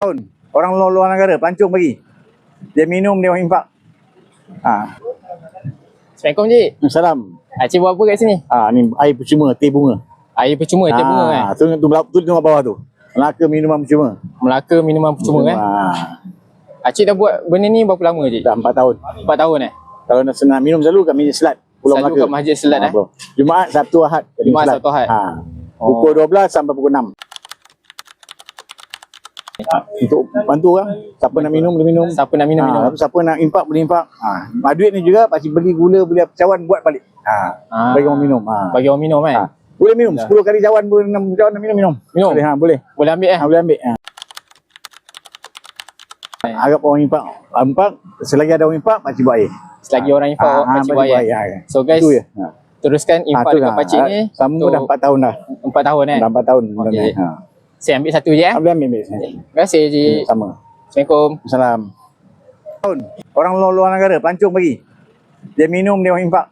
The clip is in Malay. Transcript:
tahun. Orang luar negara pelancong bagi. Dia minum, dia orang impak. Assalamualaikum Cik. Salam. Cik buat apa kat sini? Ni air percuma, teh bunga. Air percuma, teh bunga kan? Tu tengok bawah tu. Melaka minuman percuma. Melaka minuman percuma kan? Cik dah buat benda ni berapa lama Cik? Dah 4 tahun. 4 tahun eh? Kalau nak senang minum selalu kat Masjid Selat, Pulau Selalu Melaka. kat Masjid Selat Bro. Jumaat, Sabtu, Ahad. Jumaat, Sabtu, Ahad. Pukul 12 sampai pukul 6. Untuk bantu orang. Siapa nak minum, boleh minum. Siapa nak minum, minum. Siapa nak impak, boleh impak. Duit ni juga pasti beli gula, beli cawan, buat balik. Bagi orang minum. Bagi orang minum kan? Boleh minum. 10 kali cawan, 6 cawan nak minum. Minum? Boleh. Boleh. Boleh ambil Boleh ambil. Harap orang impak, selagi ada orang impak, pakcik buat air. Selagi orang infak, pakcik buat air. So guys, teruskan infak dekat pakcik ni. Sama dah 4 tahun dah. 4 tahun kan? Dah 4 tahun. Okay. Saya ambil satu je Ambil. Terima kasih Cik. Sama. Assalamualaikum. Salam. Orang luar negara pelancong bagi. Dia minum, dia orang impak.